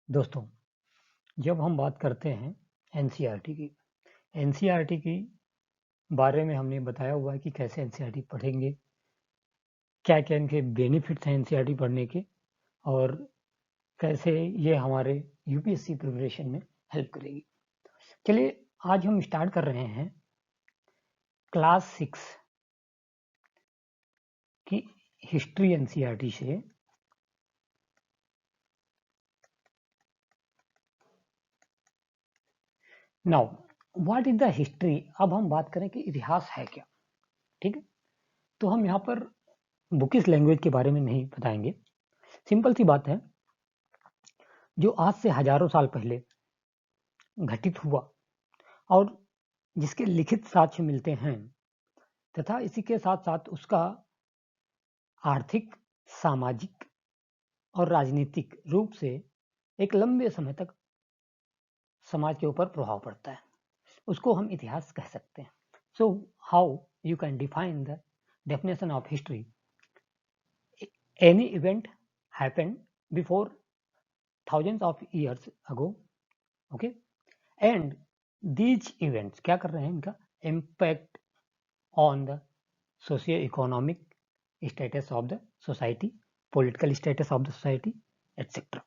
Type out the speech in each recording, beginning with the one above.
दोस्तों, जब हम बात करते हैं एनसीईआरटी की, एनसीईआरटी की बारे में हमने बताया हुआ है कि कैसे एनसीईआरटी पढ़ेंगे, क्या-क्या इनके बेनिफिट्स हैं एनसीईआरटी पढ़ने के और कैसे ये हमारे यूपीएससी प्रिपरेशन में हेल्प करेगी। चलिए आज हम स्टार्ट कर रहे हैं क्लास 6 की हिस्ट्री एनसीईआरटी से। Now what is the history. अब हम बात करें कि इतिहास है क्या। ठीक है, तो हम यहाँ पर बुकिश लैंग्वेज के बारे में नहीं बताएंगे। सिंपल सी बात है, जो आज से हजारों साल पहले घटित हुआ और जिसके लिखित साक्ष्य मिलते हैं तथा इसी के साथ साथ उसका आर्थिक, सामाजिक और राजनीतिक रूप से एक लंबे समय तक समाज के ऊपर प्रभाव पड़ता है, उसको हम इतिहास कह सकते हैं। So how you can define the definition of history. Any event happened before thousands of years ago, okay, and these events क्या कर रहे हैं, इनका impact on the socio-economic status of the society, political status of the society, etc.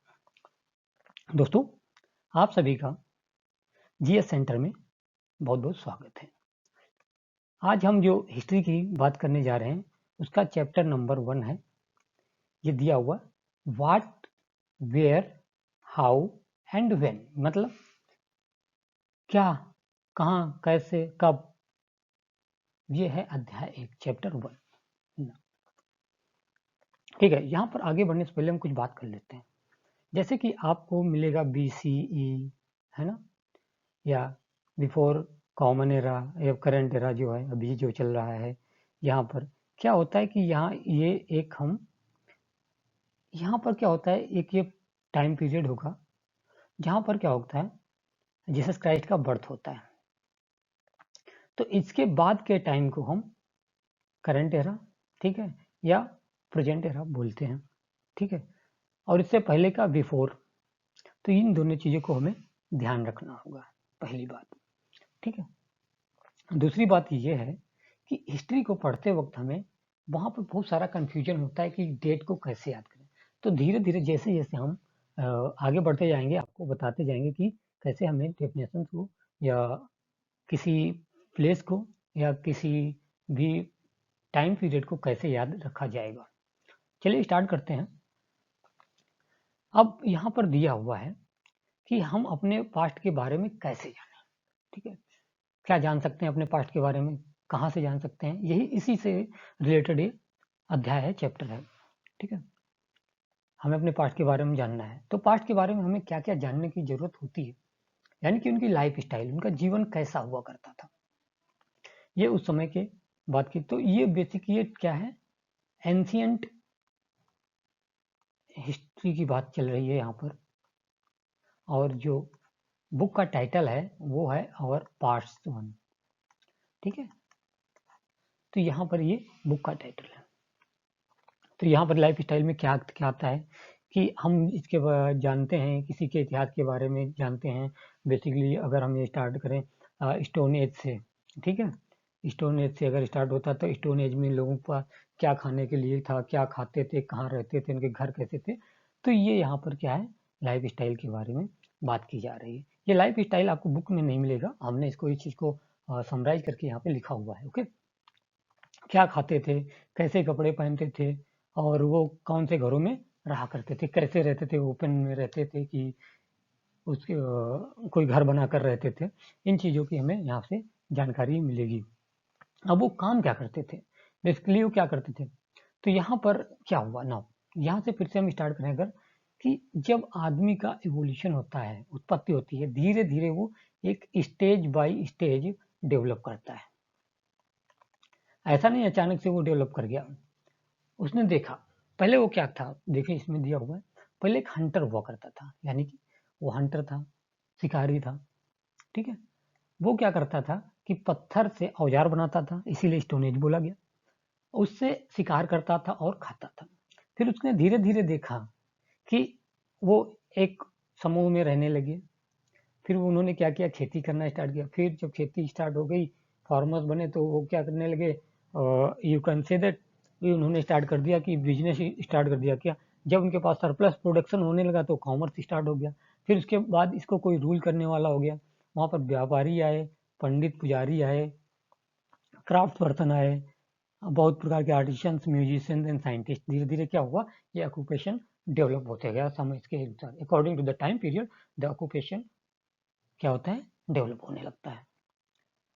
दोस्तों, आप सभी का GS centre में बहुत बहुत स्वागत है। आज हम जो हिस्ट्री की बात करने जा रहे हैं उसका चैप्टर नंबर 1 है। ये दिया हुआ what, where, how and when, मतलब क्या, कहाँ, कैसे, कब। ये है अध्याय 1 चैप्टर 1। ठीक है, यहाँ पर आगे बढ़ने से पहले हम कुछ बात कर लेते हैं। जैसे कि आपको मिलेगा बीसीई, है ना, या बिफोर कॉमन एरा या करंट एरा जो है अभी जो चल रहा है। यहाँ पर क्या होता है कि यहाँ पर क्या होता है, एक ये टाइम पीरियड होगा जहाँ पर क्या होता है, जीसस क्राइस्ट का बर्थ होता है। तो इसके बाद के टाइम को हम करंट एरा, ठीक है, या प्रेजेंट एरा बोलते हैं। ठीक है, और इससे पहले का बिफोर। तो इन दोनों चीजों को हमें ध्यान रखना होगा, पहली बात। ठीक है, दूसरी बात ये है कि हिस्ट्री को पढ़ते वक्त हमें वहां पर बहुत सारा कंफ्यूजन होता है कि डेट को कैसे याद करें। तो धीरे धीरे जैसे जैसे हम आगे बढ़ते जाएंगे आपको बताते जाएंगे कि कैसे हमें डेफिनेशन को या किसी प्लेस को या किसी भी टाइम पीरियड को कैसे याद रखा जाएगा। चलिए स्टार्ट करते हैं। अब यहाँ पर दिया हुआ है कि हम अपने पास्ट के बारे में कैसे जानें। ठीक है, क्या जान सकते हैं अपने पास्ट के बारे में, कहाँ से जान सकते हैं, यही इसी से रिलेटेड ये अध्याय है, चैप्टर है। ठीक है, हमें अपने पास्ट के बारे में जानना है। तो पास्ट के बारे में हमें क्या क्या जानने की जरूरत होती है, यानी कि उनकी लाइफ स्टाइल, उनका जीवन कैसा हुआ करता था, ये उस समय के बात की। तो ये बेसिक ये क्या है, एंशियंट हिस्ट्री की बात चल रही है यहाँ पर। और जो बुक का टाइटल है वो है आवर पास्ट 1। ठीक है, तो यहाँ पर ये बुक का टाइटल है। तो यहाँ पर लाइफ स्टाइल में क्या क्या आता है कि हम इसके जानते हैं, किसी के इतिहास के बारे में जानते हैं। बेसिकली अगर हम ये स्टार्ट करें स्टोन एज से, ठीक है, स्टोन एज से अगर स्टार्ट होता तो स्टोन एज में लोगों का क्या खाने के लिए था, क्या खाते थे, कहाँ रहते थे, उनके घर कैसे थे। तो ये यहाँ पर क्या है, लाइफ स्टाइल के बारे में बात की जा रही है। ये लाइफ स्टाइल आपको बुक में नहीं मिलेगा, हमने इसको इस चीज़ को समराइज करके यहाँ पे लिखा हुआ है। ओके, क्या खाते थे, कैसे कपड़े पहनते थे और वो कौन से घरों में रहा करते थे, कैसे रहते थे, ओपन में रहते थे कि उसके कोई घर बनाकर रहते थे। इन चीज़ों की हमें यहाँ से जानकारी मिलेगी। अब वो काम क्या करते थे, बेसिकली वो क्या करते थे। तो यहाँ पर क्या हुआ ना, यहाँ से फिर से हम स्टार्ट करें अगर, कि जब आदमी का इवोल्यूशन होता है, उत्पत्ति होती है, धीरे धीरे वो एक स्टेज बाय स्टेज डेवलप करता है। ऐसा नहीं अचानक से वो डेवलप कर गया। उसने देखा, पहले वो क्या था, देखिए इसमें दिया हुआ है, पहले एक हंटर हुआ करता था, यानी कि वो हंटर था, शिकारी था। ठीक है, वो क्या करता था कि पत्थर से औजार बनाता था, इसीलिए स्टोन एज बोला गया। उससे शिकार करता था और खाता था। फिर उसने धीरे धीरे देखा कि वो एक समूह में रहने लगे। फिर उन्होंने क्या किया, खेती करना स्टार्ट किया। फिर जब खेती स्टार्ट हो गई, फार्मर्स बने, तो वो क्या करने लगे, यू कैन से दैट उन्होंने स्टार्ट कर दिया कि बिजनेस स्टार्ट कर दिया। क्या, जब उनके पास सरप्लस प्रोडक्शन होने लगा तो कॉमर्स स्टार्ट हो गया। फिर उसके बाद इसको कोई रूल करने वाला हो गया, वहाँ पर व्यापारी आए, पंडित पुजारी आए, क्राफ्ट पर्सन आए, बहुत प्रकार के आर्टिशियंस, म्यूजिशियंस एंड साइंटिस्ट। धीरे धीरे क्या हुआ, ये ऑक्यूपेशन डेवलप होते गया समय के अनुसार। According to the time period the occupation क्या होता है, डेवलप होने लगता है।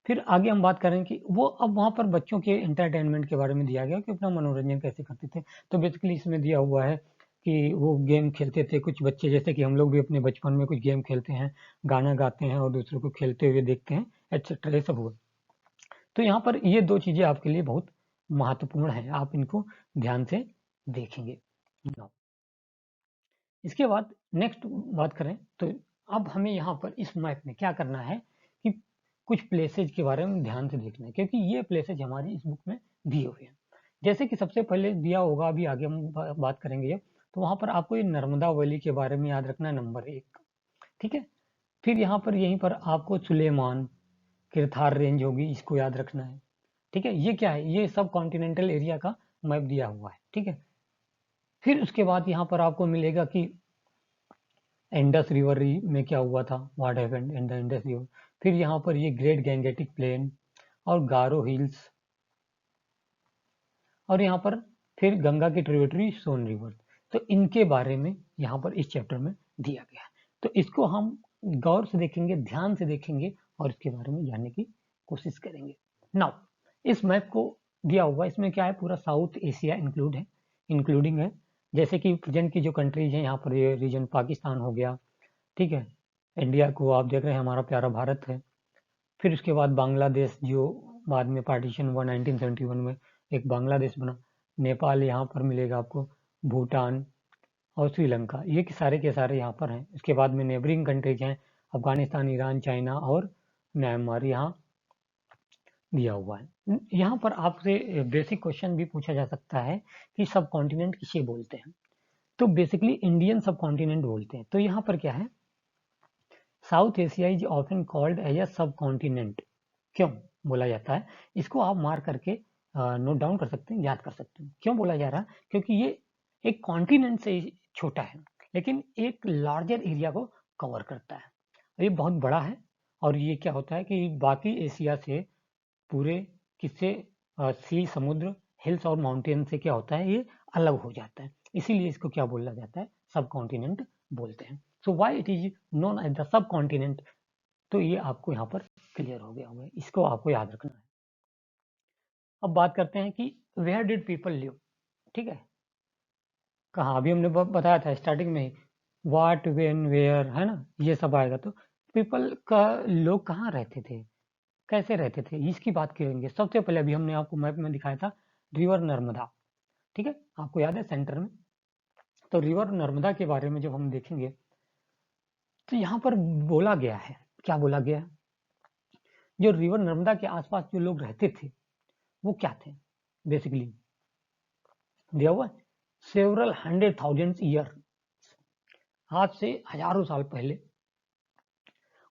फिर आगे हम बात करें कि वो अब वहाँ पर बच्चों के एंटरटेनमेंट के बारे में दिया गया कि अपना मनोरंजन कैसे करते थे। तो बेसिकली इसमें दिया हुआ है कि वो गेम खेलते थे कुछ बच्चे, जैसे कि हम लोग भी अपने बचपन में कुछ गेम खेलते हैं, गाना गाते हैं और दूसरों को खेलते हुए देखते हैं, एटसेट्रा, ये सब हुआ। तो यहाँ पर ये दो चीजें आपके लिए बहुत महत्वपूर्ण है, आप इनको ध्यान से देखेंगे। इसके बाद नेक्स्ट बात करें तो अब हमें यहाँ पर इस मैप में क्या करना है कि कुछ प्लेसेज के बारे में ध्यान से देखना है, क्योंकि ये प्लेसेज हमारी इस बुक में दिए हुए हैं। जैसे कि सबसे पहले दिया होगा, अभी आगे हम बात करेंगे, तो वहाँ पर आपको ये नर्मदा वैली के बारे में याद रखना है, नंबर 1, ठीक है। फिर यहाँ पर यहीं पर आपको सुलेमान किरथार रेंज होगी, इसको याद रखना है, ठीक है। ये क्या है, ये सब कॉन्टिनेंटल एरिया का मैप दिया हुआ है, ठीक है। फिर उसके बाद यहाँ पर आपको मिलेगा कि इंडस रिवर में क्या हुआ था, what happened in the Indus river. फिर यहाँ पर ये ग्रेट गैंगेटिक प्लेन और गारो हिल्स, और यहाँ पर फिर गंगा की ट्रिब्यूटरी सोन रिवर। तो इनके बारे में यहाँ पर इस चैप्टर में दिया गया है। तो इसको हम गौर से देखेंगे, ध्यान से देखेंगे और इसके बारे में जानने की कोशिश करेंगे। नाउ इस मैप को दिया हुआ, इसमें क्या है, पूरा साउथ एशिया इंक्लूडिंग है। जैसे कि प्रेजेंट की जो कंट्रीज है यहाँ पर, ये रीजन पाकिस्तान हो गया, ठीक है। इंडिया को आप देख रहे हैं, हमारा प्यारा भारत है। फिर उसके बाद बांग्लादेश, जो बाद में पार्टीशन हुआ 1971 में, एक बांग्लादेश बना। नेपाल यहाँ पर मिलेगा आपको, भूटान और श्रीलंका, ये सारे के सारे यहाँ पर हैं। इसके बाद में नेबरिंग कंट्रीज हैं, अफगानिस्तान, ईरान, चाइना और म्यांमार यहाँ दिया हुआ है। यहाँ पर आपसे बेसिक क्वेश्चन भी पूछा जा सकता है कि सब कॉन्टिनेंट किसे बोलते हैं। तो बेसिकली इंडियन सब कॉन्टिनेंट बोलते हैं। तो यहाँ पर क्या है, South Asia is often called as a subcontinent. क्यों बोला जाता है, इसको आप मार्क करके नोट डाउन कर सकते हैं, याद कर सकते हैं। क्यों बोला जा रहा है, क्योंकि ये एक कॉन्टिनेंट से छोटा है, लेकिन एक लार्जर एरिया को कवर करता है। ये बहुत बड़ा है, और ये क्या होता है कि बाकी एशिया से पूरे किससे, सी, समुद्र, हिल्स और माउंटेन से क्या होता है, ये अलग हो जाता है। इसीलिए इसको क्या बोला जाता है, सब कॉन्टिनेंट बोलते हैं। So why it is known as the subcontinent. तो ये आपको यहाँ पर क्लियर हो गया होगा, इसको आपको याद रखना है। अब बात करते हैं कि वेयर डिड पीपल लिव, ठीक है। कहाँ, अभी हमने बताया था स्टार्टिंग में ही, व्हाट, व्हेन, वेयर, है ना, ये सब आएगा। तो पीपल का, लोग कहाँ रहते थे, कैसे रहते थे, इसकी बात करेंगे। सबसे पहले अभी हमने आपको मैप में दिखाया था रिवर नर्मदा, ठीक है, आपको याद है सेंटर में। तो रिवर नर्मदा के बारे में जब हम देखेंगे तो यहाँ पर बोला गया है, क्या बोला गया है, जो रिवर नर्मदा के आसपास जो लोग रहते थे वो क्या थे, बेसिकली दिया हुआ सेवरल 100,000 ईयर, आज से हजारों साल पहले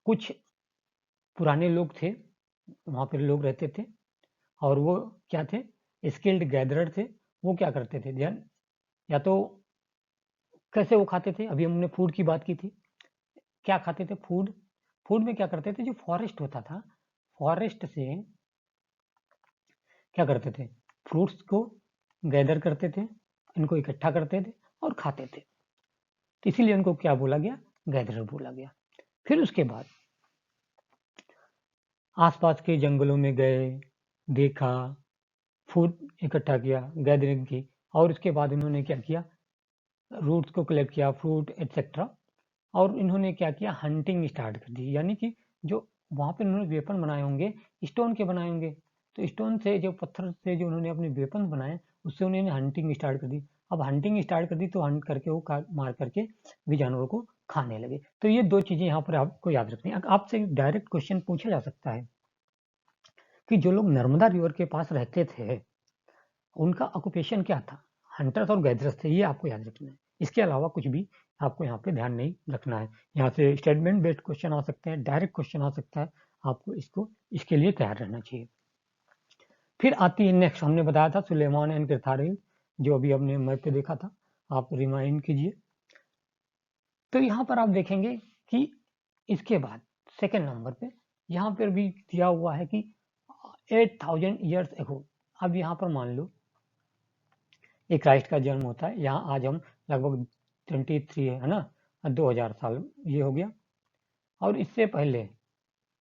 कुछ पुराने लोग थे, वहां पर लोग रहते थे। और वो क्या थे, स्किल्ड गैदरर थे। वो क्या करते थे, ध्यान, या तो कैसे वो खाते थे, अभी हमने फूड की बात की थी, क्या खाते थे, फूड। फूड में क्या करते थे, जो फॉरेस्ट होता था, फॉरेस्ट से क्या करते थे, फ्रूट्स को गैदर करते थे, इनको इकट्ठा करते थे और खाते थे। तो इसीलिए उनको क्या बोला गया, गैदरर बोला गया। फिर उसके बाद आसपास के जंगलों में गए, देखा, फूड इकट्ठा किया, गैदरिंग की, और उसके बाद इन्होंने क्या किया, रूट्स को कलेक्ट किया, फ्रूट एटसेट्रा। और इन्होंने क्या किया, हंटिंग स्टार्ट कर दी। यानी कि जो वहां पर इन्होंने वेपन बनाए होंगे, स्टोन के बनाए होंगे, तो स्टोन से, जो पत्थर से जो उन्होंने अपने वेपन बनाए, उससे उन्होंने हंटिंग स्टार्ट कर दी। अब हंटिंग स्टार्ट कर दी तो हंट करके वो मार करके भी जानवरों को खाने लगे। तो ये दो चीजें यहाँ पर आपको याद रखनी है। आपसे डायरेक्ट क्वेश्चन पूछा जा सकता है कि जो लोग नर्मदा रिवर के पास रहते थे उनका ऑक्यूपेशन क्या था, हंटर्स और गैदरर्स थे, ये आपको याद रखना है। इसके अलावा कुछ भी आपको यहाँ पे ध्यान नहीं रखना है। यहाँ से स्टेटमेंट बेस्ड क्वेश्चन आ सकते हैं, डायरेक्ट क्वेश्चन आ सकता है, आपको इसके लिए तैयार रहना चाहिए। फिर आती है नेक्स्ट, हमने बताया था सुलेमान एंड किरथार हिल, जो अभी हमने मैप पे देखा था, आप रिमाइंड कीजिए। तो यहाँ पर आप देखेंगे कि इसके बाद सेकेंड नंबर पे यहाँ पर भी दिया हुआ है कि 8000 ईयर्स एगो। अब यहाँ पर मान लो एक क्राइस्ट का जन्म होता है, यहाँ आज हम लगभग 23 है ना, 2000 साल ये हो गया, और इससे पहले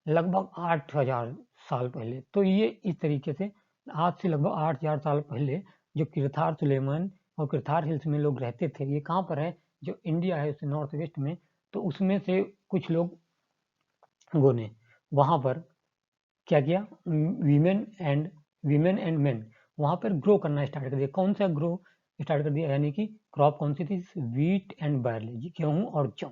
लगभग 8000 साल पहले, तो ये इस तरीके से आज से लगभग 8000 साल पहले जो किरथार सुलेमान और किरथार हिल्स में लोग रहते थे, ये कहाँ पर है, जो इंडिया है उसके नॉर्थ वेस्ट में, तो उसमें से कुछ लोगों ने वहां पर क्या किया, वीमेन एंड मेन वहां पर ग्रो करना स्टार्ट कर दिया। कौन सा ग्रो स्टार्ट कर दिया, यानी कि क्रॉप कौन सी थी, वीट एंड बार्ली, गेहूं और जौ।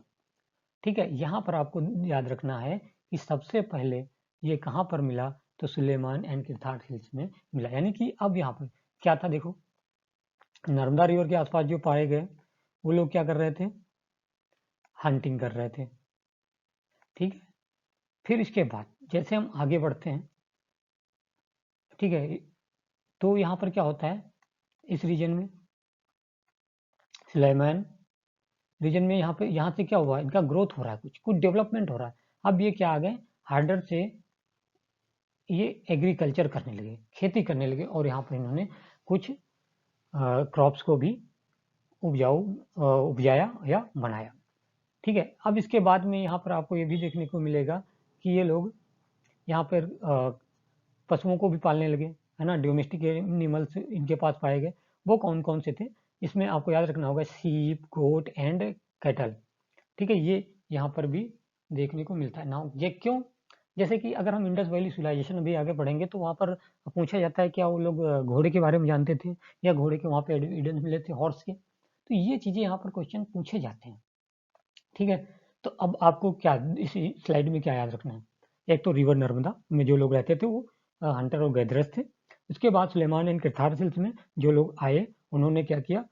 ठीक है, यहाँ पर आपको याद रखना है कि सबसे पहले ये कहाँ पर मिला, तो सुलेमान एंड किरथार हिल्स में मिला। यानी कि अब यहाँ पर क्या था, देखो नर्मदा रिवर के आसपास जो पाए गए वो लोग क्या कर रहे थे, हंटिंग कर रहे थे। ठीक है, फिर इसके बाद जैसे हम आगे बढ़ते हैं, ठीक है, तो यहाँ पर क्या होता है, इस रीजन में सुलेमान रीजन में यहाँ से क्या हुआ, इनका ग्रोथ हो रहा है, कुछ डेवलपमेंट हो रहा है। अब ये क्या आ गए, हार्डर से ये एग्रीकल्चर करने लगे, खेती करने लगे, और यहाँ पर इन्होंने कुछ क्रॉप्स को भी उपजाया या बनाया। ठीक है, अब इसके बाद में यहाँ पर आपको ये भी देखने को मिलेगा कि ये लोग यहाँ पर पशुओं को भी पालने लगे, है ना, डोमेस्टिक एनिमल्स इनके पास पाए गए। वो कौन कौन से थे, इसमें आपको याद रखना होगा, सीप, गोट एंड कैटल। ठीक है, ये यहाँ पर भी देखने को मिलता है। नाउ ये क्यों, जैसे कि अगर हम इंडस वैली सिविलाइजेशन अभी आगे बढ़ेंगे तो वहाँ पर पूछा जाता है क्या वो लोग घोड़े के बारे में जानते थे, या घोड़े के वहाँ पे एविडेंस मिले थे हॉर्स के, तो ये चीजें यहाँ पर क्वेश्चन पूछे जाते हैं। ठीक है, तो अब आपको क्या इसी स्लाइड में क्या याद रखना है, एक तो रिवर नर्मदा में जो लोग रहते थे वो हंटर और गैदरस थे। उसके बाद सुलेमान एंड किरथार हिल्स में जो लोग आए उन्होंने क्या किया,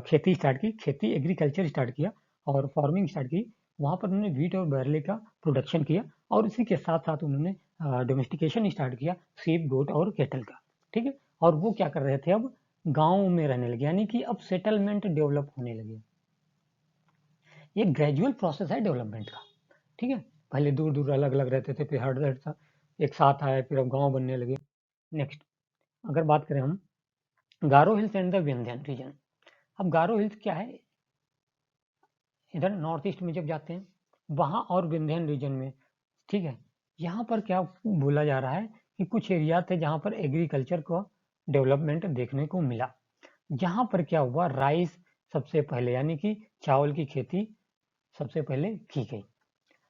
खेती स्टार्ट की, खेती एग्रीकल्चर स्टार्ट किया और फार्मिंग स्टार्ट की। वहाँ पर उन्होंने वीट और बार्ले का प्रोडक्शन किया, और इसी के साथ साथ उन्होंने डोमेस्टिकेशन स्टार्ट किया, सीप, गोट और कैटल का। ठीक है, और वो क्या कर रहे थे, अब गाँव में रहने लगे, यानी कि अब सेटलमेंट डेवलप होने लगे। ये ग्रेजुअल प्रोसेस है डेवलपमेंट का। ठीक है, पहले दूर दूर अलग अलग रहते थे, फिर हर एक साथ आए, फिर अब गांव बनने लगे। नेक्स्ट अगर बात करें हम Garo hills and the Vindhyan region. अब गारो हिल्स क्या है, इधर नॉर्थ ईस्ट में जब जाते हैं वहां, और विंध्यन रीजन में। ठीक है, यहाँ पर क्या बोला जा रहा है कि कुछ एरिया थे जहाँ पर एग्रीकल्चर का डेवलपमेंट देखने को मिला। यहाँ पर क्या हुआ, राइस सबसे पहले, यानी कि चावल की खेती सबसे पहले की गई।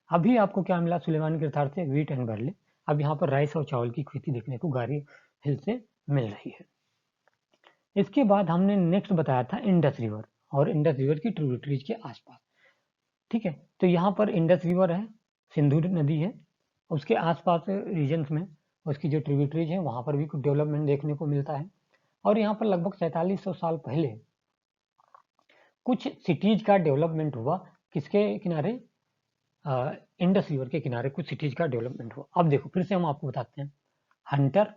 अभी आपको क्या मिला, सुलेमान किरथार से वीट एंड बार्ले। अब यहाँ पर राइस और चावल की खेती देखने को गारो हिल से मिल रही है। इसके बाद हमने नेक्स्ट बताया था इंडस रिवर, और इंडस रिवर की ट्रिब्यूटरीज के आसपास। ठीक है, तो यहाँ पर इंडस रिवर है, सिंधु नदी है, उसके आसपास रीजन्स में उसकी जो ट्रिब्यूटरीज है वहां पर भी कुछ डेवलपमेंट देखने को मिलता है। और यहाँ पर लगभग 4700 साल पहले कुछ सिटीज का डेवलपमेंट हुआ, किसके किनारे, इंडस रिवर के किनारे कुछ सिटीज का डेवलपमेंट हुआ। अब देखो फिर से हम आपको बताते हैं, हंटर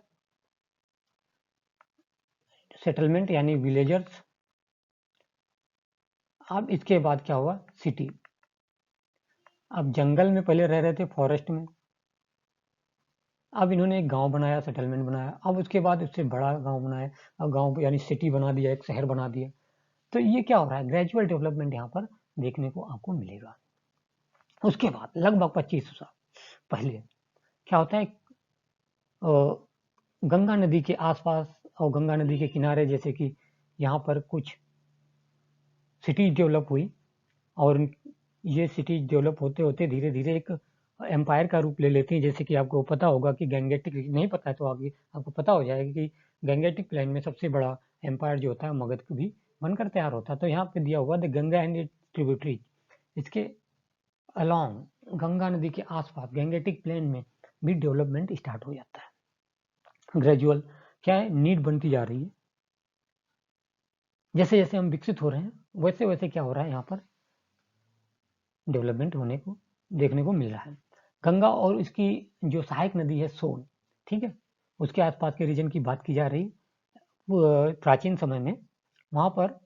सेटलमेंट यानी विलेजर्स। अब इसके बाद क्या हुआ, सिटी। अब जंगल में पहले रह रहे थे, फॉरेस्ट में, अब इन्होंने एक गांव बनाया, सेटलमेंट बनाया, अब उसके बाद उससे बड़ा गांव बनाया, अब गांव यानी सिटी बना दिया, एक शहर बना दिया। तो ये क्या हो रहा है, ग्रेजुअल डेवलपमेंट यहाँ पर देखने को आपको मिलेगा। उसके बाद लगभग 2500 साल पहले क्या होता है, गंगा नदी के आसपास और गंगा नदी के किनारे, जैसे कि यहाँ पर कुछ सिटी डेवलप हुई, और ये सिटी डेवलप होते होते धीरे धीरे एक एम्पायर का रूप ले लेती हैं। जैसे कि आपको पता होगा कि गैंगेटिक, नहीं पता है तो आगे आपको पता हो जाएगा कि गैंगेटिक प्लेन में सबसे बड़ा एम्पायर जो होता है मगध भी बनकर तैयार होता है। तो यहाँ पे दिया हुआ द गंगा एंड ट्रिब्यूटरी, इसके अलॉन्ग गंगा नदी के आसपास गैंगेटिक प्लेन में भी डेवलपमेंट स्टार्ट हो जाता है। ग्रेजुअल क्या है, नीड बनती जा रही है। जैसे जैसे हम विकसित हो रहे हैं वैसे वैसे क्या हो रहा है, यहाँ पर डेवलपमेंट होने को देखने को मिल रहा है। गंगा और इसकी जो सहायक नदी है सोन, ठीक है, उसके आसपास के रीजन की बात की जा रही। प्राचीन समय में वहां पर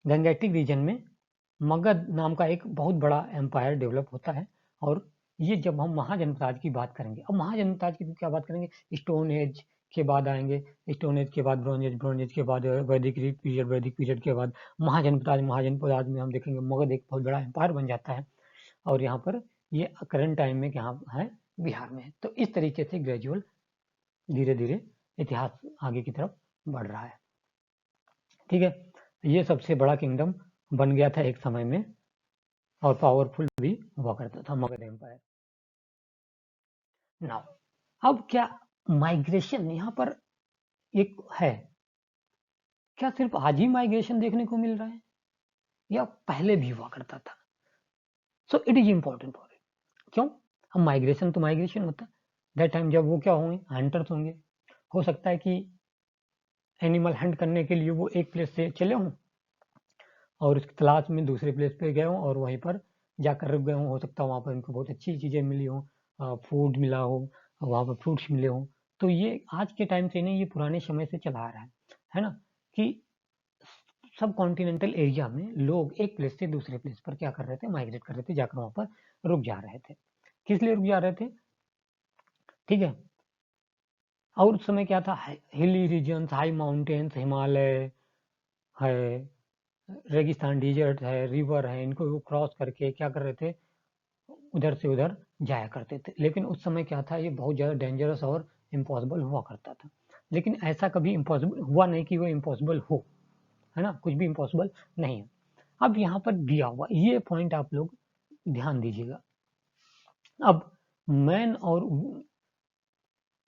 गंगेटिक रीजन में मगध नाम का एक बहुत बड़ा एम्पायर डेवलप होता है। और ये जब हम महाजनपद की बात करेंगे, अब महाजनपद की क्या बात करेंगे, स्टोन एज के बाद आएंगे, स्टोन एज के बाद ब्रॉन्ज एज, ब्रॉन्ज एज के बाद वैदिक पीरियड, वैदिक पीरियड के बाद महाजनपद, महाजनपद में हम देखेंगे मगध एक बहुत बड़ा एम्पायर बन जाता है। और यहाँ पर ये करंट टाइम में यहाँ है बिहार में है। तो इस तरीके से ग्रेजुअल धीरे धीरे इतिहास आगे की तरफ बढ़ रहा है। ठीक है, ये सबसे बड़ा किंगडम बन गया था एक समय में और पावरफुल भी हुआ करता था मगध एम्पायर। नाउ अब क्या माइग्रेशन यहाँ पर एक है, क्या सिर्फ आज ही माइग्रेशन देखने को मिल रहा है या पहले भी हुआ करता था? So it is important for it. क्यों? हम माइग्रेशन तो माइग्रेशन होता है दैट टाइम जब वो क्या होंगे, हंटर्स होंगे। हो सकता है कि एनिमल हंट करने के लिए वो एक प्लेस से चले हों और उसकी तलाश में दूसरे प्लेस पे गए हों और वहीं पर जाकर रुक गए हों। हो सकता है वहाँ पर उनको बहुत अच्छी चीज़ें मिली हों, फूड मिला हो, वहाँ पर फ्रूट्स मिले हों। तो ये आज के टाइम से नहीं, ये पुराने समय से चला आ रहा है ना, कि सब कॉन्टिनेंटल एरिया में लोग एक प्लेस से दूसरे प्लेस पर क्या कर रहे थे, माइग्रेट कर रहे थे, जाकर वहाँ पर रुक जा रहे थे। किस लिए रुक जा रहे थे? ठीक है, और उस समय क्या था, हिली रीजन्स, हाई माउंटेन्स, हिमालय है, रेगिस्तान डिजर्ट है, रिवर है, इनको वो क्रॉस करके क्या कर रहे थे, उधर से उधर जाया करते थे। लेकिन उस समय क्या था, ये बहुत ज़्यादा डेंजरस और इम्पॉसिबल हुआ करता था। लेकिन ऐसा कभी इम्पॉसिबल हुआ नहीं कि वो इम्पॉसिबल हो, है ना, कुछ भी इम्पॉसिबल नहीं है। अब यहाँ पर दिया हुआ ये पॉइंट आप लोग ध्यान दीजिएगा। अब मैन और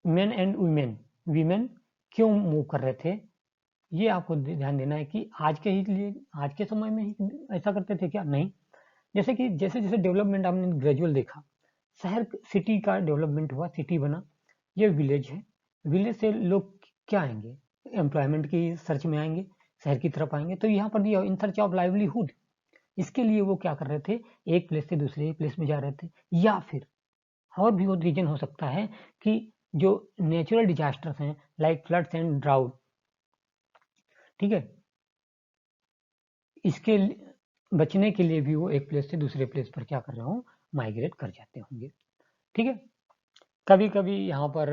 मैन एंड वीमेन क्यों मूव कर रहे थे, ये आपको ध्यान देना है कि आज के ही लिए, आज के समय में ही ऐसा करते थे क्या? नहीं। जैसे कि जैसे जैसे डेवलपमेंट हमने ग्रेजुअल देखा, शहर सिटी का डेवलपमेंट हुआ, सिटी बना, ये विलेज है, विलेज से लोग क्या आएंगे, एम्प्लॉयमेंट की सर्च में आएंगे, शहर की तरफ आएंगे। तो यहाँ पर दिया इन सर्च ऑफ लाइवलीहुड, इसके लिए वो क्या कर रहे थे, एक प्लेस से दूसरे प्लेस में जा रहे थे। या फिर और भी वो रीजन हो सकता है कि जो नेचुरल डिजास्टर्स हैं लाइक फ्लड्स एंड ड्राउट, ठीक है, इसके बचने के लिए भी वो एक प्लेस से दूसरे प्लेस पर क्या कर रहे हो, माइग्रेट कर जाते होंगे। ठीक है, कभी कभी यहाँ पर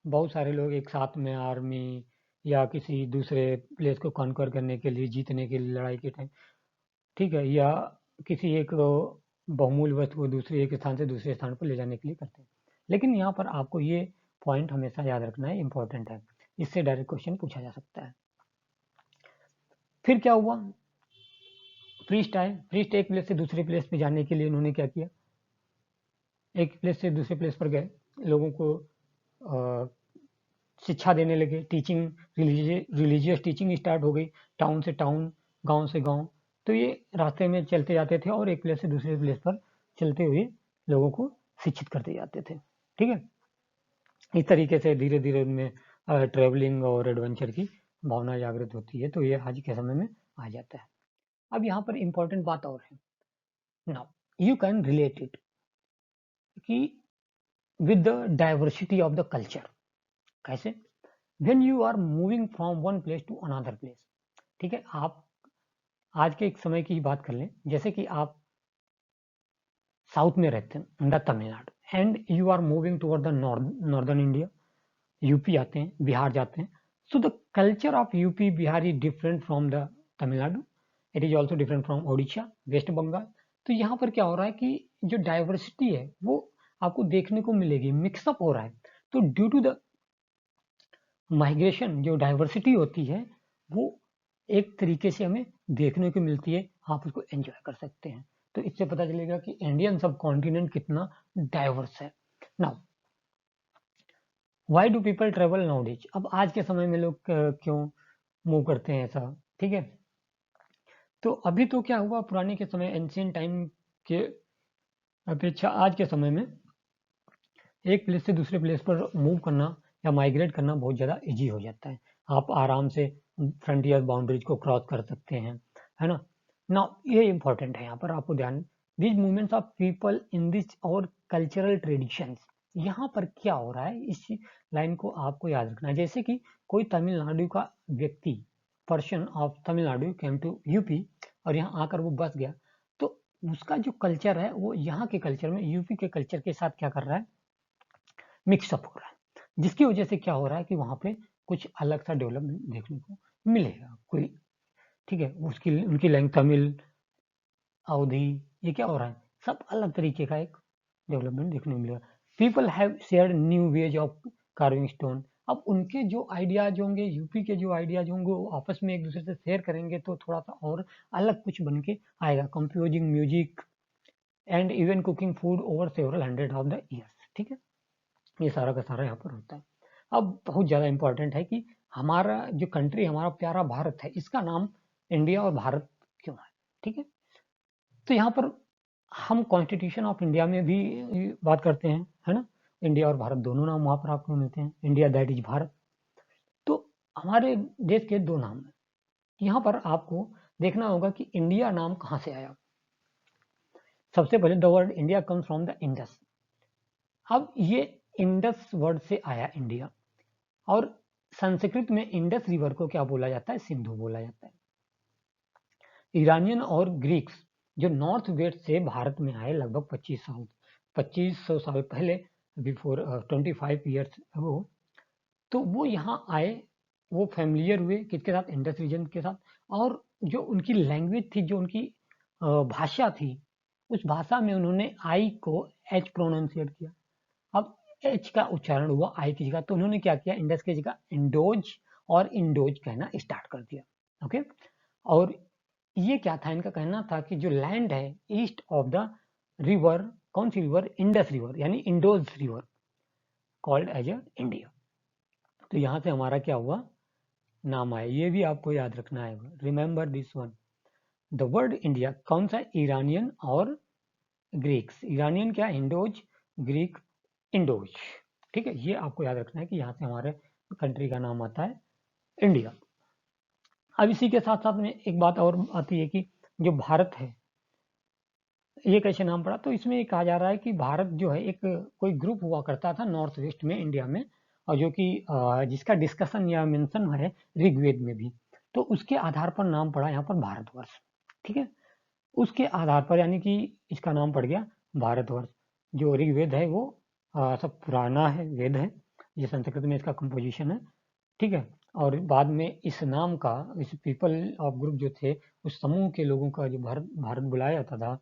बहुत सारे लोग एक साथ में आर्मी या किसी दूसरे प्लेस को कॉन्कर करने के लिए, जीतने के लिए लड़ाई के टाइम, ठीक है, या किसी एक बहुमूल्य वस्तु को दूसरे एक स्थान से दूसरे स्थान पर ले जाने के लिए करते हैं। लेकिन यहाँ पर आपको ये पॉइंट हमेशा याद रखना है, इंपॉर्टेंट है, इससे डायरेक्ट क्वेश्चन पूछा जा सकता है। फिर क्या हुआ, प्रीस्ट आए, प्रीस्ट एक प्लेस से दूसरे प्लेस पे जाने के लिए उन्होंने क्या किया, एक प्लेस से दूसरे प्लेस पर गए, लोगों को शिक्षा देने लगे, टीचिंग, रिलीजियस टीचिंग स्टार्ट हो गई, टाउन से टाउन, गांव से गांव। तो ये रास्ते में चलते जाते थे और एक प्लेस से दूसरे प्लेस पर चलते हुए लोगों को शिक्षित करते जाते थे। ठीक है, इस तरीके से धीरे धीरे उनमें ट्रेवलिंग और एडवेंचर की भावना जागृत होती है। तो ये आज के समय में आ जाता है। अब यहाँ पर इंपॉर्टेंट बात और है, now you can relate it कि with the diversity of the culture. कैसे? When you are moving from one place to another place, ठीक है, आप आज के एक समय की बात कर लें, जैसे कि आप साउथ में रहते हैं, in the Tamil Nadu, and you are moving toward the northern India, UP आते हैं, बिहार जाते हैं। So the culture of UP Bihar is different from the Tamil Nadu, it is also different from Odisha, West Bengal. तो यहाँ पर क्या हो रहा है कि जो डाइवर्सिटी है वो आपको देखने को मिलेगी, मिक्सअप हो रहा है। तो ड्यू टू द माइग्रेशन, जो डाइवर्सिटी होती है वो एक तरीके से हमें देखने को मिलती है, आप उसको एंजॉय कर सकते हैं। तो इससे पता चलेगा कि इंडियन सब कॉन्टिनेंट कितना डाइवर्स है। Now why do people travel nowadays, अब आज के समय में लोग क्यों मूव करते हैं ऐसा? ठीक है, तो अभी तो क्या हुआ, पुराने के समय, एंशियंट टाइम के अपेक्षा आज के समय में एक प्लेस से दूसरे प्लेस पर मूव करना या माइग्रेट करना बहुत ज़्यादा इजी हो जाता है। आप आराम से फ्रंटियर बाउंड्रीज को क्रॉस कर सकते हैं, है ना। ना ये इंपॉर्टेंट है, यहाँ पर आपको ध्यान, this movements of people in this और कल्चरल ट्रेडिशंस, यहाँ पर क्या हो रहा है इस लाइन को आपको याद रखना है। जैसे कि कोई तमिलनाडु का व्यक्ति, person of Tamil Nadu came to UP और यहाँ आकर वो बस गया, तो उसका जो कल्चर है वो यहाँ के कल्चर में यूपी के कल्चर के साथ क्या कर रहा है, मिक्सअप हो रहा है, जिसकी वजह से क्या हो रहा है कि वहाँ पे कुछ अलग सा डेवलपमेंट देखने को मिलेगा कोई, ठीक है। उसकी उनकी लैंग्वेज तमिल, अवधी, ये क्या हो रहा है, सब अलग तरीके का एक डेवलपमेंट देखने को मिलेगा। People have shared new ways of carving stone, अब उनके जो आइडियाज होंगे, यूपी के जो आइडियाज होंगे, वो आपस में एक दूसरे से शेयर करेंगे तो थोड़ा सा और अलग कुछ बन के आएगा। Composing music and even cooking food over several hundred of the years, ठीक है। ये सारा का सारा यहाँ पर होता है। अब बहुत ज़्यादा इंपॉर्टेंट है कि हमारा जो कंट्री, हमारा प्यारा भारत है, इसका नाम इंडिया और भारत क्यों है, ठीक है। तो यहाँ पर हम कॉन्स्टिट्यूशन ऑफ इंडिया में भी बात करते हैं, है ना। इंडिया और भारत दोनों नाम वहाँ पर आपको मिलते हैं, इंडिया दैट इज भारत। तो हमारे देश के दो नाम हैं, यहाँ पर आपको देखना होगा कि इंडिया नाम कहाँ से आया। सबसे पहले the word India comes from the Indus, अब ये इंडस वर्ड से आया इंडिया, और संस्कृत में इंडस रिवर को क्या बोला जाता है, सिंधु बोला जाता है। ईरानियन और ग्रीक्स जो नॉर्थ वेस्ट से भारत में आए लगभग 2500 साल पहले, बिफोर 25 ईयर्स अगो, तो वो यहाँ आए, वो फैमिलियर हुए किसके साथ, इंडस रीजन के साथ, और जो उनकी लैंग्वेज थी, जो उनकी भाषा थी, उस भाषा में उन्होंने आई को एच प्रोनाउंसिएट किया। अब एच का उच्चारण हुआ आई की जगह, तो उन्होंने क्या किया, इंडस की जगह इंडोज और इंडोज कहना स्टार्ट कर दिया, ओके। और ये क्या था, इनका कहना था कि जो लैंड है ईस्ट ऑफ द रिवर, कौन सी रिवर, इंडस रिवर, यानी Indus river, called as a India. तो यहाँ से हमारा क्या हुआ, नाम आया, ये भी आपको याद रखना है, remember this one. The word India कौन सा, ईरानियन और ग्रीक्स, ईरानियन क्या, इंडोज, ग्रीक इंडोज, ठीक है। ये आपको याद रखना है कि यहाँ से हमारे कंट्री का नाम आता है इंडिया। अब इसी के साथ साथ में एक बात और आती है कि जो भारत है ये कैसे नाम पड़ा, तो इसमें कहा जा रहा है कि भारत जो है एक कोई ग्रुप हुआ करता था नॉर्थ वेस्ट में इंडिया में, और जो कि जिसका डिस्कशन या मेंशन है ऋग्वेद में भी, तो उसके आधार पर नाम पड़ा यहाँ पर भारतवर्ष, ठीक है। उसके आधार पर यानी कि इसका नाम पड़ गया भारतवर्ष। जो ऋग्वेद है वो सब पुराना है, वेद है, ये संस्कृत में इसका कंपोजिशन है, ठीक है। और बाद में इस नाम का, इस पीपल ऑफ ग्रुप जो थे, उस समूह के लोगों का जो भारत भारत बुलाया जाता था,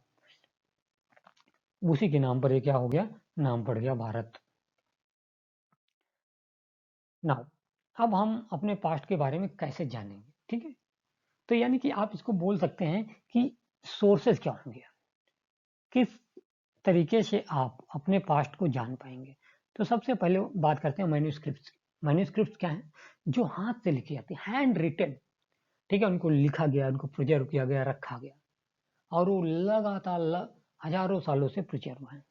उसी के नाम पर ये क्या हो गया, नाम पड़ गया भारत। नाउ अब हम अपने पास्ट के बारे में कैसे जानेंगे, ठीक है। तो यानी कि आप इसको बोल सकते हैं कि सोर्सेज क्या होंगे, किस तरीके से आप अपने पास्ट को जान पाएंगे। तो सबसे पहले बात करते हैं मैन्यूस्क्रिप्ट्स। मैन्यूस्क्रिप्ट्स क्या है, जो हाथ से लिखी जाती है, हैंड रिटन, ठीक है। उनको लिखा गया, उनको प्रिजर्व किया गया, रखा गया, और वो लगातार हजारों सालों से प्रिजर्व है,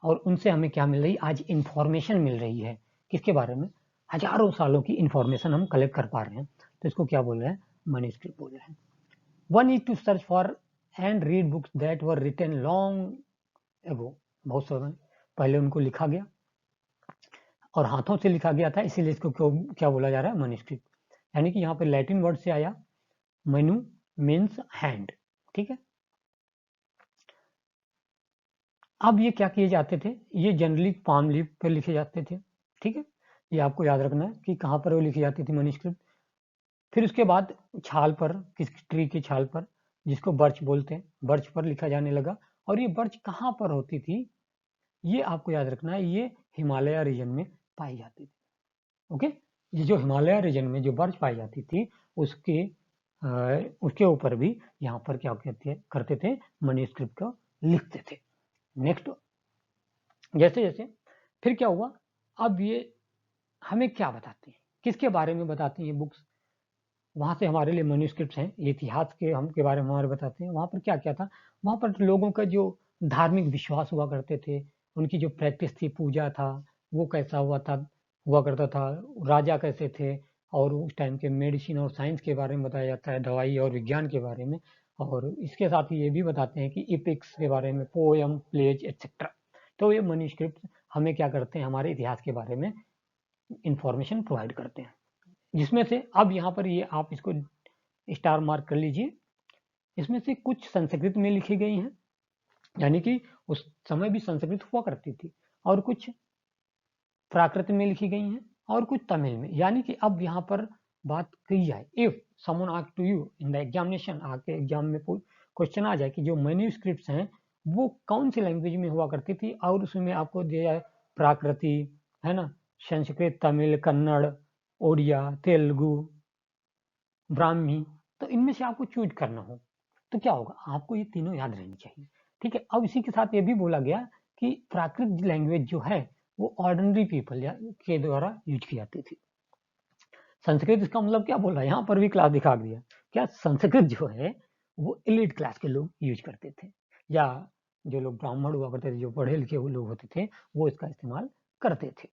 और उनसे हमें क्या मिल रही, आज इंफॉर्मेशन मिल रही है, किसके बारे में, हजारों सालों की इंफॉर्मेशन हम कलेक्ट कर पा रहे हैं, तो इसको क्या बोल रहे हैं, मैन्यूस्क्रिप्ट बोल रहे हैं। One is to search for and read books that were written long ago, बहुत समय पहले उनको लिखा गया और हाथों से लिखा गया था, इसीलिए इसको क्या बोला जा रहा है, मैन्यूस्क्रिप्ट। यानी कि यहाँ पे लैटिन वर्ड से आया, मैन्यू मीन्स हैंड, ठीक है। अब ये क्या किए जाते थे, ये जनरली पाम लीफ पर लिखे जाते थे, ठीक है। ये आपको याद रखना है कि कहाँ पर वो लिखी जाती थी मैन्यूस्क्रिप्ट। फिर उसके बाद छाल पर, किस ट्री की छाल पर, जिसको बर्च बोलते हैं, बर्च पर लिखा जाने लगा। और ये बर्च कहाँ पर होती थी, ये आपको याद रखना है, ये हिमालय रीजन में पाई जाती थी, ओके। ये जो हिमालय रीजन में जो बर्च पाई जाती थी, उसके ऊपर भी यहाँ पर क्या करते थे, मैन्यूस्क्रिप्ट को लिखते थे। नेक्स्ट, जैसे जैसे फिर क्या हुआ, अब ये हमें क्या बताती है, किसके बारे में बताती है बुक्स, वहां से हमारे लिए मैन्यूस्क्रिप्ट्स हैं, इतिहास के हम के बारे में हमारे बताते हैं। वहां पर क्या क्या था, वहां पर लोगों का जो धार्मिक विश्वास हुआ करते थे, उनकी जो प्रैक्टिस थी, पूजा था, वो कैसा हुआ करता था, राजा कैसे थे, और उस टाइम के मेडिसिन और साइंस के बारे में बताया जाता है, दवाई और विज्ञान के बारे में, और इसके साथ ही ये भी बताते हैं कि इपिक्स के बारे में, पोयम, प्लेज एटसेट्रा। तो ये मैन्युस्क्रिप्ट हमें क्या करते हैं, हमारे इतिहास के बारे में इंफॉर्मेशन प्रोवाइड करते हैं, जिसमें से अब यहाँ पर ये आप इसको स्टार मार्क कर लीजिए। इसमें से कुछ संस्कृत में लिखी गई हैं, यानी कि उस समय भी संस्कृत हुआ करती थी, और कुछ प्राकृत में लिखी गई हैं, और कुछ तमिल में। यानी कि अब यहाँ पर बात की जाए, if someone ask to you in the examination, आपके एग्जाम में क्वेश्चन आ जाए कि जो मैन्युस्क्रिप्ट्स हैं वो कौन सी लैंग्वेज में हुआ करती थी, और उसमें आपको दिया जाए प्राकृति, है ना, संस्कृत, तमिल, कन्नड़, ओडिया, तेलुगु, ब्राह्मी, तो इनमें से आपको चूज करना हो तो क्या होगा, आपको ये तीनों याद रहनी चाहिए। ठीक है, अब इसी के साथ ये भी बोला गया कि प्राकृत लैंग्वेज जो है वो ऑर्डिनरी पीपल के द्वारा यूज की जाती थी। संस्कृत, इसका मतलब क्या बोल रहा है, यहाँ पर भी क्लास दिखा दिया, क्या संस्कृत जो है वो एलिट क्लास के लोग यूज करते थे, या जो लोग ब्राह्मण हुआ करते थे, जो पढ़े लिखे हुए लोग होते थे, वो इसका इस्तेमाल करते थे।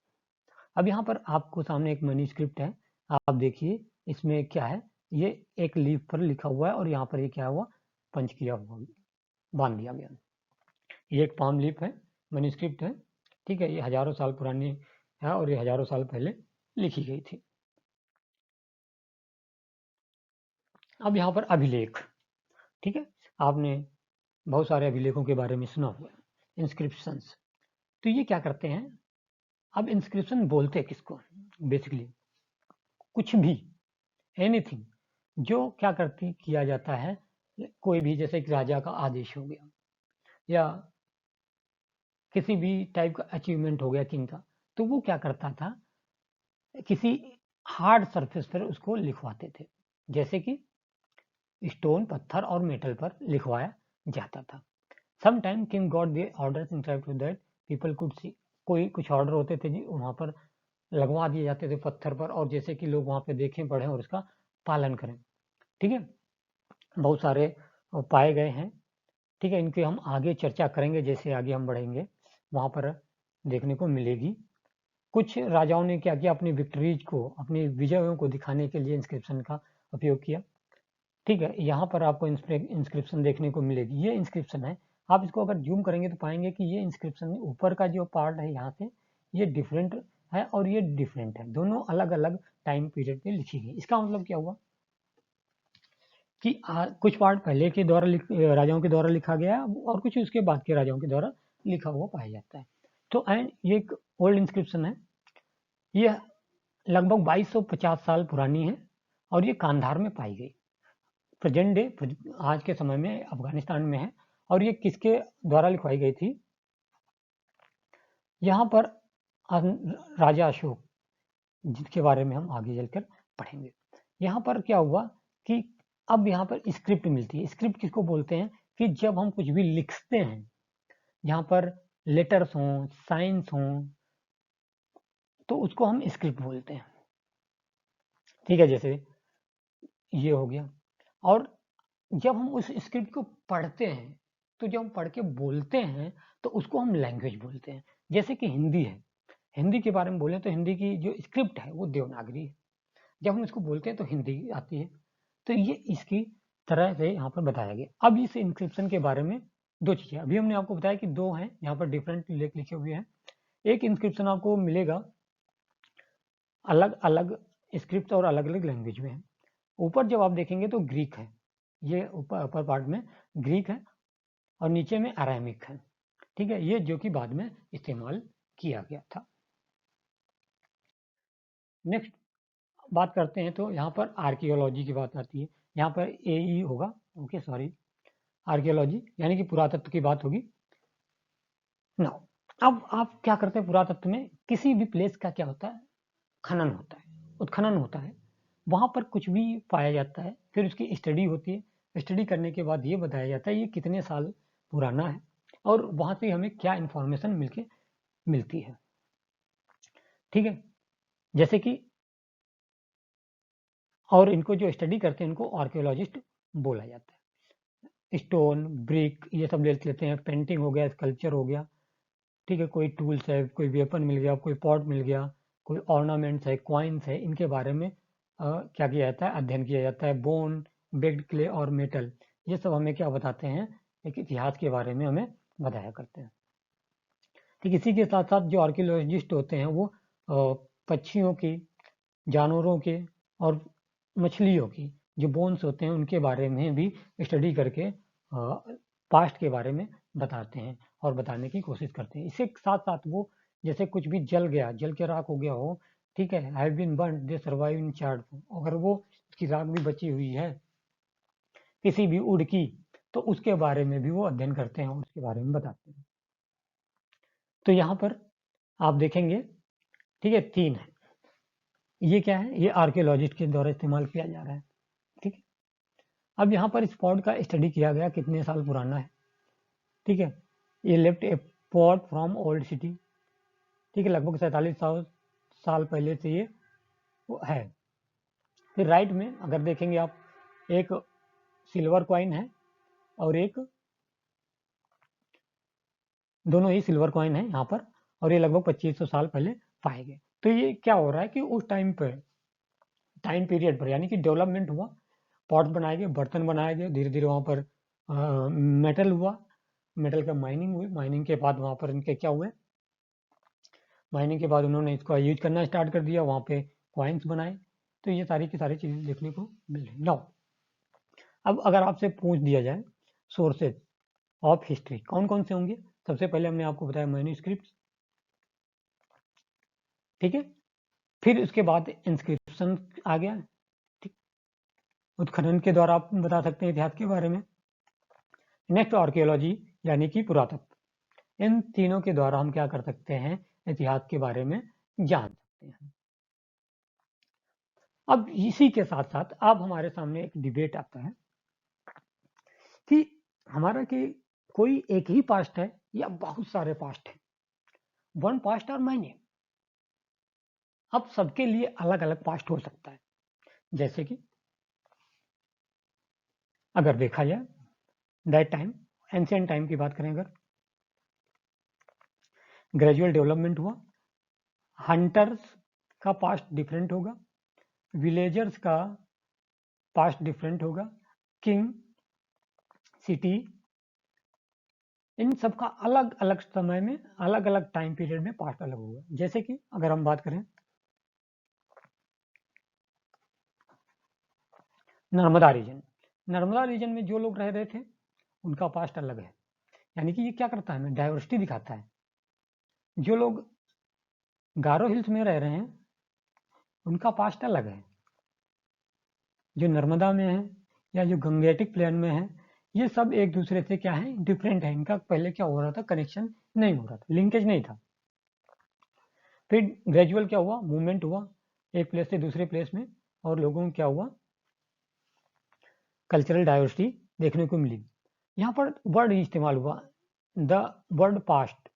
अब यहाँ पर आपको सामने एक मैन्युस्क्रिप्ट है, आप देखिए इसमें क्या है, ये एक लीफ पर लिखा हुआ है, और यहाँ पर ये क्या हुआ, पंच किया हुआ, बांध दिया गया। ये एक पाम लीफ है, मैन्युस्क्रिप्ट है, ठीक है, ये हजारों साल पुरानी है, और ये हजारों साल पहले लिखी गई थी। अब यहाँ पर अभिलेख, ठीक है, आपने बहुत सारे अभिलेखों के बारे में सुना हुआ है, इंस्क्रिप्शंस। तो ये क्या करते हैं, अब इंस्क्रिप्शन बोलते हैं किसको, बेसिकली कुछ भी, एनीथिंग, जो क्या करती किया जाता है, कोई भी, जैसे कि राजा का आदेश हो गया, या किसी भी टाइप का अचीवमेंट हो गया किंग का, तो वो क्या करता था, किसी हार्ड सरफेस पर उसको लिखवाते थे, जैसे कि स्टोन, पत्थर और मेटल पर लिखवाया जाता था। Some time king got the orders inscribed with that people could see, कोई कुछ ऑर्डर होते थे जी वहां पर लगवा दिए जाते थे पत्थर पर, और जैसे कि लोग वहां पे देखें, पढ़ें और उसका पालन करें। ठीक है, बहुत सारे पाए गए हैं। ठीक है, इनकी हम आगे चर्चा करेंगे, जैसे आगे हम बढ़ेंगे वहां पर देखने को मिलेगी। कुछ राजाओं ने क्या किया, अपनी विक्ट्रीज को, अपनी विजयों को दिखाने के लिए इंस्क्रिप्शन का उपयोग किया। ठीक है, यहाँ पर आपको इंस्क्रिप्शन देखने को मिलेगी, ये इंस्क्रिप्शन है। आप इसको अगर जूम करेंगे तो पाएंगे कि ये इंस्क्रिप्शन ऊपर का जो पार्ट है यहाँ से, ये डिफरेंट है और ये डिफरेंट है, दोनों अलग अलग टाइम पीरियड पे लिखी गई। इसका मतलब क्या हुआ कि कुछ पार्ट पहले के द्वारा राजाओं के द्वारा लिखा गया, और कुछ उसके बाद के राजाओं के द्वारा लिखा हुआ पाया जाता है। तो एंड ये एक ओल्ड इंस्क्रिप्शन है, ये लगभग 2250 साल पुरानी है, और ये कांधार में पाई गई, प्रेजेंट डे, आज के समय में अफगानिस्तान में है। और ये किसके द्वारा लिखवाई गई थी, यहाँ पर राजा अशोक, जिसके बारे में हम आगे चलकर पढ़ेंगे। यहाँ पर क्या हुआ कि अब यहाँ पर स्क्रिप्ट मिलती है। स्क्रिप्ट किसको बोलते हैं, कि जब हम कुछ भी लिखते हैं, यहाँ पर लेटर्स हों, साइंस हों, तो उसको हम स्क्रिप्ट बोलते हैं। ठीक है, जैसे ये हो गया। और जब हम उस स्क्रिप्ट को पढ़ते हैं, तो जब हम पढ़ के बोलते हैं तो उसको हम लैंग्वेज बोलते हैं। जैसे कि हिंदी है, हिंदी के बारे में बोलें तो हिंदी की जो स्क्रिप्ट है वो देवनागरी है, जब हम इसको बोलते हैं तो हिंदी आती है। तो ये इसकी तरह से यहाँ पर बताया गया। अब इस इंस्क्रिप्शन के बारे में दो चीजें अभी हमने आपको बताया कि दो हैं, यहाँ पर डिफरेंट लेख लिखे हुए हैं। एक इंस्क्रिप्शन आपको मिलेगा अलग अलग स्क्रिप्ट और अलग अलग लैंग्वेज में है। ऊपर जब आप देखेंगे तो ग्रीक है, ये ऊपर अपर पार्ट में ग्रीक है, और नीचे में अरामिक है। ठीक है, ये जो कि बाद में इस्तेमाल किया गया था। नेक्स्ट बात करते हैं, तो यहाँ पर आर्कियोलॉजी की बात आती है। यहाँ पर एई होगा, ओके सॉरी, आर्कियोलॉजी यानी कि पुरातत्व की बात होगी। नाउ अब आप क्या करते हैं, पुरातत्व में किसी भी प्लेस का क्या होता है, खनन होता है, उत्खनन होता है, वहां पर कुछ भी पाया जाता है, फिर उसकी स्टडी होती है। स्टडी करने के बाद ये बताया जाता है ये कितने साल पुराना है, और वहां से हमें क्या इंफॉर्मेशन मिलती है। ठीक है, जैसे कि, और इनको जो स्टडी करते हैं इनको आर्कियोलॉजिस्ट बोला जाता है। स्टोन, ब्रिक, ये सब ले लेते हैं, पेंटिंग हो गया, स्कल्पचर हो गया। ठीक है, कोई टूल्स है, कोई वेपन मिल गया, कोई पॉट मिल गया, कोई ऑर्नामेंट्स है, क्वाइंस है, इनके बारे में क्या किया जाता है, अध्ययन किया जाता है। बोन, बेक्ड क्ले और मेटल, ये सब हमें क्या बताते हैं, एक इतिहास के बारे में हमें बताया करते हैं। ठीक, इसी के साथ साथ जो आर्कियोलॉजिस्ट होते हैं वो पक्षियों की, जानवरों के और मछलियों की जो बोन्स होते हैं उनके बारे में भी स्टडी करके पास्ट के बारे में बताते हैं और बताने की कोशिश करते हैं। इसके साथ साथ वो जैसे कुछ भी जल गया, जल के राख हो गया हो, ठीक है, have been burn they survive in chart, अगर वो उसकी राख भी बची हुई है किसी भी वुड की, तो उसके बारे में भी वो अध्ययन करते हैं और उसके बारे में बताते हैं। तो यहाँ पर आप देखेंगे, ठीक है, 3 है। ये क्या है, ये आर्कियोलॉजिस्ट के द्वारा इस्तेमाल किया जा रहा है। ठीक है, अब यहाँ पर स्पॉट का स्टडी किया गया कितने साल पुराना है। ठीक है, ये left a pot from old city, ठीक है, लगभग 4700 साल पहले से ये वो है। फिर राइट में अगर देखेंगे आप, एक सिल्वर कॉइन है और एक, दोनों ही सिल्वर कॉइन है यहाँ पर, और ये लगभग 2500 साल पहले पाए गए। तो ये क्या हो रहा है कि उस टाइम पीरियड पर यानी कि डेवलपमेंट हुआ, पॉट्स बनाए गए, बर्तन बनाए गए, धीरे धीरे वहाँ पर मेटल हुआ, मेटल का माइनिंग हुई, माइनिंग के बाद वहाँ पर इनके क्या हुए, माइनिंग के बाद उन्होंने इसको यूज करना स्टार्ट कर दिया, वहाँ पे कॉइन्स बनाए। तो ये सारी की सारी चीज़ें देखने को मिल रही। नाउ अब अगर आपसे पूछ दिया जाए सोर्सेज ऑफ हिस्ट्री कौन कौन से होंगे, सबसे पहले हमने आपको बताया मैन्युस्क्रिप्ट, ठीक है, फिर उसके बाद इंस्क्रिप्शन आ गया, ठीक, उत्खनन के द्वारा आप बता सकते हैं इतिहास के बारे में। नेक्स्ट आर्कियोलॉजी यानी कि पुरातत्व, इन तीनों के द्वारा हम क्या कर सकते हैं, इतिहास के बारे में जान सकते हैं। अब इसी के साथ साथ अब हमारे सामने एक डिबेट आता है कि हमारा कि कोई एक ही पास्ट है या बहुत सारे पास्ट हैं, वन पास्ट और मैनी। अब सबके लिए अलग अलग पास्ट हो सकता है। जैसे कि अगर देखा जाए दैट टाइम, एंशिएंट टाइम की बात करें, अगर ग्रेजुअल डेवलपमेंट हुआ, हंटर्स का पास्ट डिफरेंट होगा, विलेजर्स का पास्ट डिफरेंट होगा, किंग, सिटी, इन सब का अलग अलग समय में, अलग अलग टाइम पीरियड में पास्ट अलग होगा। जैसे कि अगर हम बात करें नर्मदा रीजन, नर्मदा रीजन में जो लोग रह रहे थे उनका पास्ट अलग है, यानी कि ये क्या करता है, हमें डाइवर्सिटी दिखाता है। जो लोग गारो हिल्स में रह रहे हैं उनका पास्ट अलग है, जो नर्मदा में है या जो गंगेटिक प्लेन में है, ये सब एक दूसरे से क्या है, डिफरेंट है। इनका पहले क्या हो रहा था, कनेक्शन नहीं हो रहा था, लिंकेज नहीं था। फिर ग्रेजुअल क्या हुआ, मूवमेंट हुआ एक प्लेस से दूसरे प्लेस में, और लोगों को क्या हुआ, कल्चरल डाइवर्सिटी देखने को मिली। यहाँ पर वर्ड इस्तेमाल हुआ, द वर्ड पास्ट,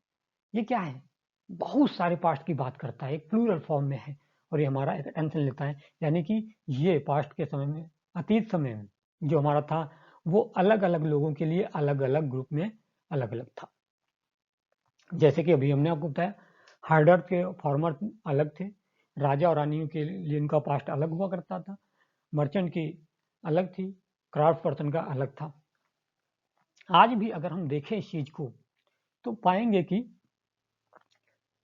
ये क्या है, बहुत सारे पास्ट की बात करता है, एक प्लूरल फॉर्म में है, और ये हमारा एक अटेंशन लेता है, यानी कि ये पास्ट के समय में, अतीत समय में जो हमारा था वो अलग अलग लोगों के लिए अलग अलग ग्रुप में अलग अलग था। जैसे कि अभी हमने आपको बताया, हार्डर के फॉर्मर अलग थे, राजा और रानियों के लिए उनका पास्ट अलग हुआ करता था, मर्चेंट की अलग थी, क्राफ्ट पर्सन का अलग था। आज भी अगर हम देखें इस चीज को तो पाएंगे कि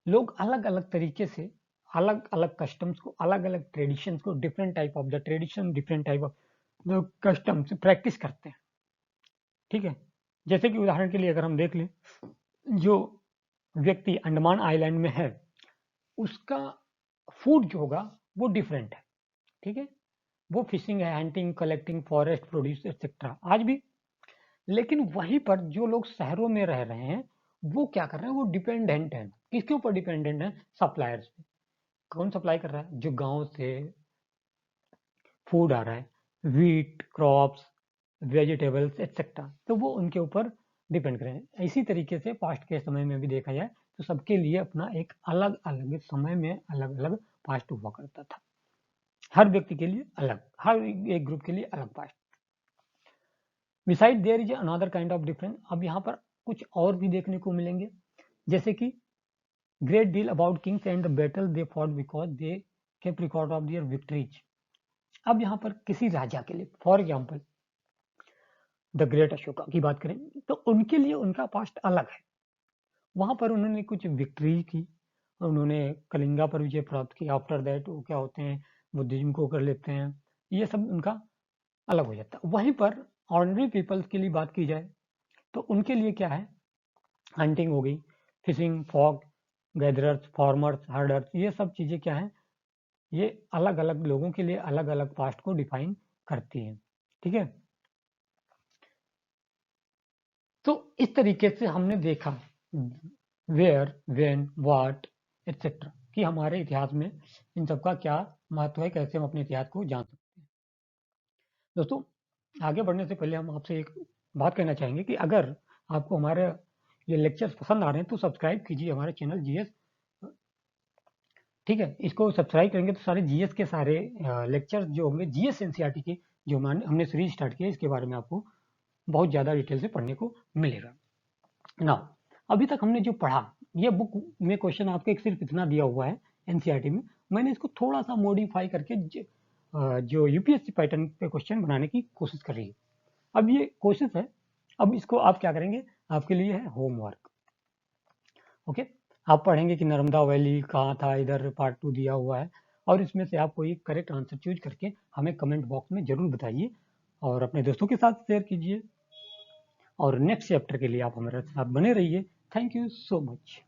लोग अलग अलग तरीके से अलग अलग कस्टम्स को, अलग अलग ट्रेडिशंस को, different type of the tradition, different type of the customs practice करते हैं। ठीक है, जैसे कि उदाहरण के लिए अगर हम देख लें, जो व्यक्ति अंडमान आइलैंड में है उसका फूड जो होगा वो डिफरेंट है। ठीक है, वो फिशिंग है, hunting, collecting, forest produce etcetera आज भी। लेकिन वहीं पर जो लोग शहरों में रह रहे हैं वो क्या कर रहे हैं, वो डिपेंडेंट है, किसके ऊपर डिपेंडेंट है, सप्लायर्स पे। कौन सप्लाई कर रहा है, जो गांव से फूड आ रहा है, व्हीट, क्रॉप्स, वेजिटेबल्स एक्सेट्रा, तो वो उनके ऊपर डिपेंड करें। इसी तरीके से पास्ट के समय में भी देखा जाए तो सबके लिए अपना एक अलग अलग समय में अलग अलग पास्ट हुआ करता था, हर व्यक्ति के लिए अलग, हर एक ग्रुप के लिए अलग past. Beside there is another kind of difference, अब यहाँ पर कुछ और भी देखने को मिलेंगे, जैसे कि great deal about Kings and the battle they fought because they kept record of their victories. अब यहाँ पर किसी राजा के लिए, for example the great Ashoka की बात करें, तो उनके लिए उनका पास्ट अलग है। वहां पर उन्होंने कुछ विक्ट्री की, उन्होंने कलिंगा पर विजय प्राप्त की। आफ्टर दैट वो क्या होते हैं, बुद्धिज्म को कर लेते हैं, ये सब उनका अलग हो जाता है। वहीं पर ऑर्डिनरी पीपल्स के लिए बात की जाए तो उनके लिए क्या है, हंटिंग हो गई, fishing, fog gatherers, farmers, herders, ये सब चीजें क्या है, ये अलग अलग लोगों के लिए अलग अलग पास्ट को डिफाइन करती हैं। ठीक है, तो इस तरीके से हमने देखा वेयर, व्हेन, व्हाट एटसेट्रा कि हमारे इतिहास में इन सबका क्या महत्व है, कैसे हम अपने इतिहास को जान सकते हैं। दोस्तों, आगे बढ़ने से पहले हम आपसे एक बात कहना चाहेंगे कि अगर आपको हमारे ये लेक्चर्स पसंद आ रहे हैं तो सब्सक्राइब कीजिए हमारे चैनल जीएस। ठीक है, इसको सब्सक्राइब करेंगे तो सारे जीएस के सारे लेक्चर्स जो होंगे, जीएस एनसीईआरटी के जो हमने सीरीज स्टार्ट किया, इसके बारे में आपको बहुत ज़्यादा डिटेल से पढ़ने को मिलेगा। नाउ, अभी तक हमने जो पढ़ा, ये बुक में क्वेश्चन आपके सिर्फ इतना दिया हुआ है एनसीईआरटी में, मैंने इसको थोड़ा सा मॉडिफाई करके जो यूपीएससी पैटर्न पे क्वेश्चन बनाने की कोशिश कर रही है। अब ये कोशिश है, अब इसको आप क्या करेंगे, आपके लिए है होमवर्क। ओके, आप पढ़ेंगे कि नर्मदा वैली कहाँ था, इधर पार्ट 2 दिया हुआ है, और इसमें से आप कोई करेक्ट आंसर चूज करके हमें कमेंट बॉक्स में जरूर बताइए और अपने दोस्तों के साथ शेयर कीजिए। और नेक्स्ट चैप्टर के लिए आप हमारे साथ बने रहिए। Thank you so much.